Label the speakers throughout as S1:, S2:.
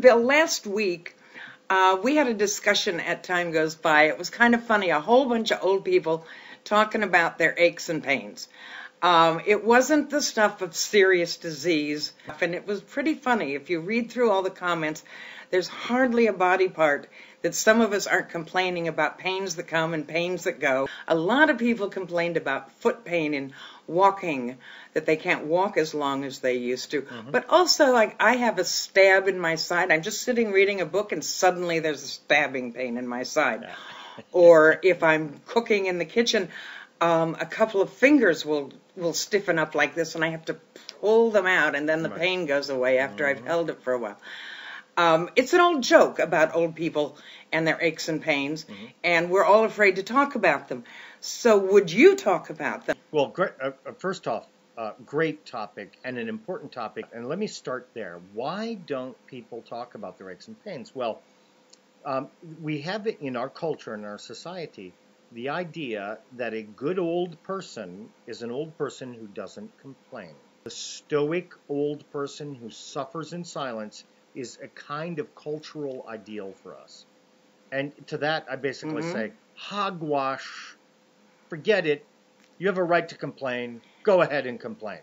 S1: Bill, last week we had a discussion at Time Goes By. It was kind of funny, a whole bunch of old people talking about their aches and pains. It wasn't the stuff of serious disease, and it was pretty funny. If you read through all the comments, there's hardly a body part that some of us aren't complaining about pains that come and pains that go. A lot of people complained about foot pain and walking, that they can't walk as long as they used to. But also, like, I have a stab in my side. I'm just sitting reading a book and suddenly there's a stabbing pain in my side. Or if I'm cooking in the kitchen, a couple of fingers will stiffen up like this and I have to pull them out, and then the pain goes away after I've held it for a while. It's an old joke about old people and their aches and pains, and we're all afraid to talk about them. So would you talk about them?
S2: Well, great, first off, great topic and an important topic. And let me start there. Why don't people talk about their aches and pains? Well, we have it in our culture, in our society, the idea that a good old person is an old person who doesn't complain. The stoic old person who suffers in silence is a kind of cultural ideal for us. And to that, I basically say, hogwash, forget it. You have a right to complain. Go ahead and complain.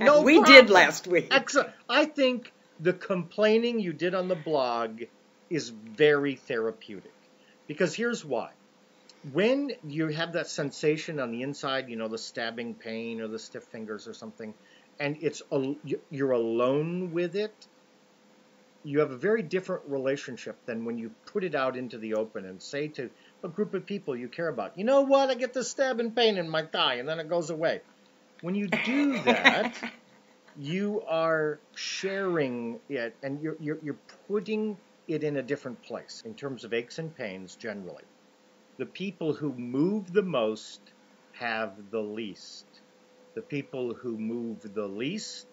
S2: No
S1: we
S2: problem.
S1: did last week.
S2: Excellent. I think the complaining you did on the blog is very therapeutic. Because here's why. When you have that sensation on the inside, you know, the stabbing pain or the stiff fingers or something, and you're alone with it, you have a very different relationship than when you put it out into the open and say to a group of people you care about, you know what, I get this stabbing pain in my thigh, and then it goes away. When you do that, you are sharing it, and you're putting it in a different place in terms of aches and pains generally. The people who move the most have the least. The people who move the least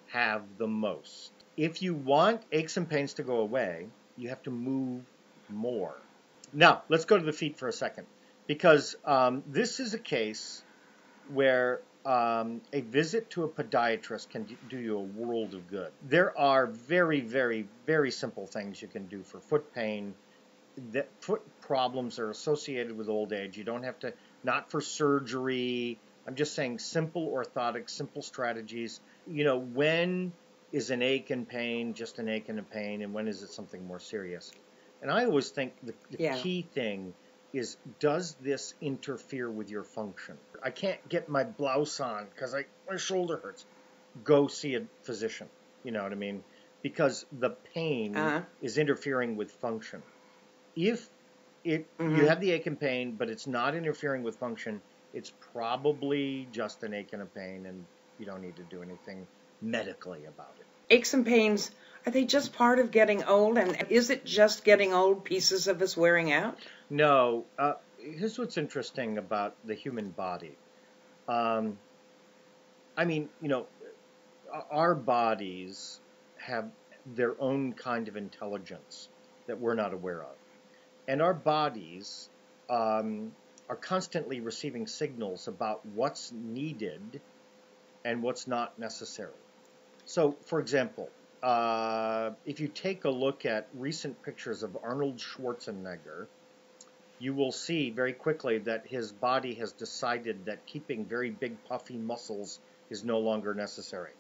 S2: have the most. If you want aches and pains to go away, you have to move more. Now, let's go to the feet for a second, because this is a case where a visit to a podiatrist can do you a world of good. There are very, very, very simple things you can do for foot pain. That foot problems are associated with old age. You don't have to, not for surgery. I'm just saying simple orthotics, simple strategies. You know, when is an ache and pain just an ache and a pain, and when is it something more serious? And I always think the key thing is, does this interfere with your function? I can't get my blouse on because my shoulder hurts. Go see a physician. You know what I mean? Because the pain is interfering with function. If you have the ache and pain, but it's not interfering with function, it's probably just an ache and a pain, and you don't need to do anything medically about it.
S1: Aches and pains, are they just part of getting old? And is it just getting old, pieces of us wearing out?
S2: No. Here's what's interesting about the human body. I mean, you know, our bodies have their own kind of intelligence that we're not aware of. And our bodies are constantly receiving signals about what's needed and what's not necessary. So, for example, if you take a look at recent pictures of Arnold Schwarzenegger, you will see very quickly that his body has decided that keeping very big puffy muscles is no longer necessary.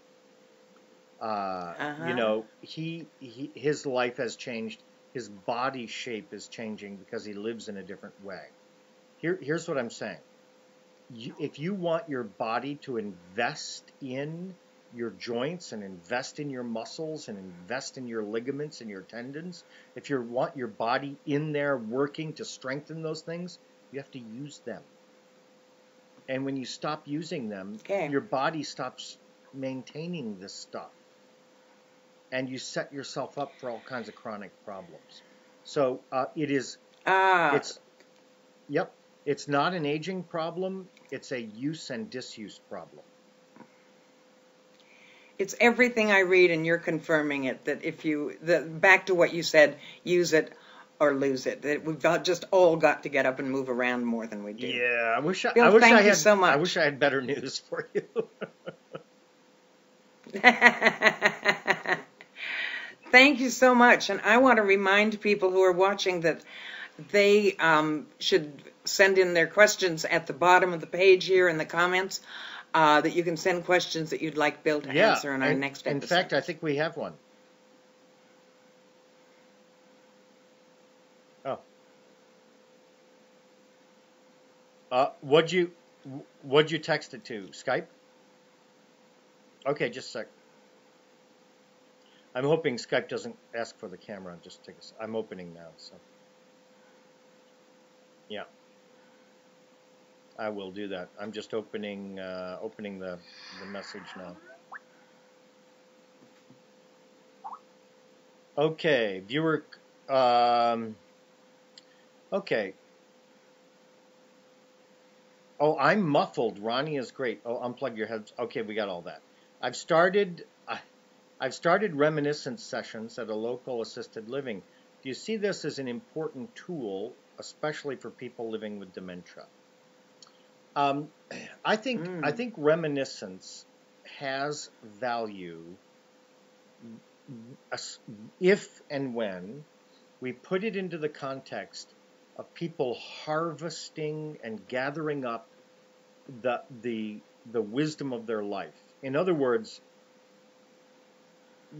S2: You know, his life has changed. His body shape is changing because he lives in a different way. Here's what I'm saying. If you want your body to invest in your joints and invest in your muscles and invest in your ligaments and your tendons, if you want your body in there working to strengthen those things, you have to use them. And when you stop using them, your body stops maintaining this stuff. And you set yourself up for all kinds of chronic problems. So it's not an aging problem. It's a use and disuse problem.
S1: It's everything I read, and you're confirming it, that if back to what you said, use it or lose it. That we've just all got to get up and move around more than we do.
S2: Yeah,
S1: Bill, thank you so much.
S2: I wish I had better news for you.
S1: Thank you so much. And I want to remind people who are watching that they should send in their questions at the bottom of the page here in the comments, that you can send questions that you'd like Bill to answer in our next episode.
S2: In fact, I think we have one. Oh. What'd you text it to? Skype? Okay, just a sec. I'm hoping Skype doesn't ask for the camera. I'm opening now, so. Yeah. I will do that. I'm just opening the message now. Okay, viewer. Okay. Oh, I'm muffled. Ronni is great. Oh, unplug your heads. Okay, we got all that. I've started reminiscence sessions at a local assisted living. Do you see this as an important tool, especially for people living with dementia? I think reminiscence has value if and when we put it into the context of people harvesting and gathering up the wisdom of their life. In other words,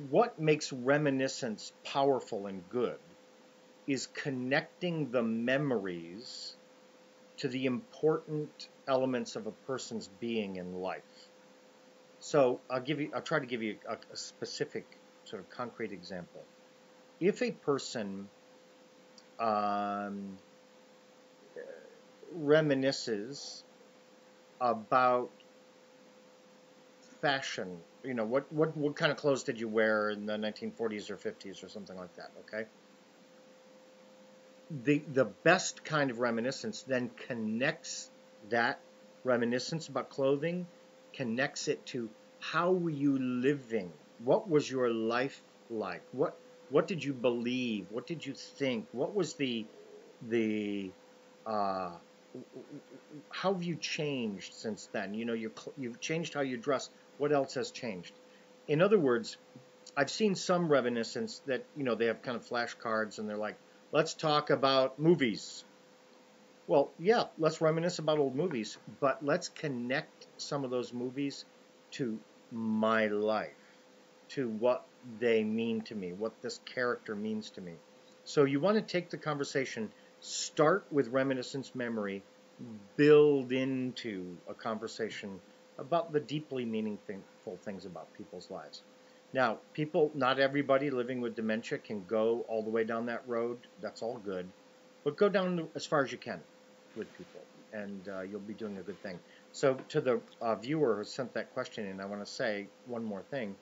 S2: what makes reminiscence powerful and good is connecting the memories to the important elements of a person's being in life. So I'll try to give you a specific sort of concrete example. If a person reminisces about fashion, what kind of clothes did you wear in the 1940s or 50s or something like that, okay? The best kind of reminiscence then connects that reminiscence about clothing, connects it to how were you living? What was your life like? What did you believe? What did you think? What was how have you changed since then? You've changed how you dress. What else has changed? In other words, I've seen some reminiscence that, they have kind of flashcards and they're like, let's talk about movies. Well, yeah, let's reminisce about old movies, but let's connect some of those movies to my life, to what they mean to me, what this character means to me. So you want to take the conversation, start with reminiscence memory, build into a conversation about the deeply meaningful things about people's lives. Now, not everybody living with dementia can go all the way down that road. That's all good. But go down as far as you can with people, and you'll be doing a good thing. So to the viewer who sent that question in, I want to say one more thing.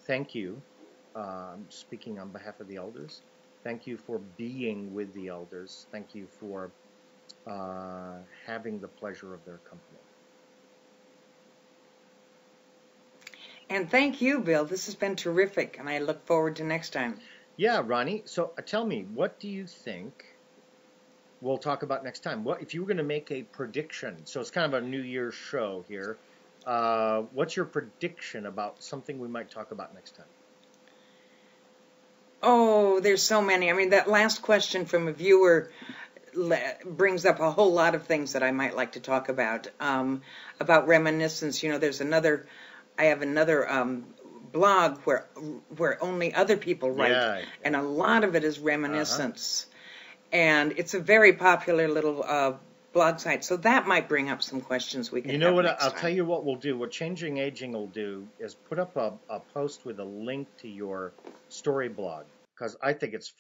S2: Thank you. Speaking on behalf of the elders, thank you for being with the elders. Thank you for having the pleasure of their company.
S1: And thank you, Bill. This has been terrific, and I look forward to next time.
S2: Yeah, Ronni. So tell me, what do you think we'll talk about next time? What if you were going to make a prediction? So it's kind of a New Year's show here. What's your prediction about something we might talk about next time?
S1: Oh, there's so many. I mean, that last question from a viewer brings up a whole lot of things that I might like to talk about reminiscence. I have another blog where only other people write, and a lot of it is reminiscence. And it's a very popular little blog site, so that might bring up some questions we can.
S2: I'll tell you what we'll do. What Changing Aging will do is put up a post with a link to your story blog, because I think it's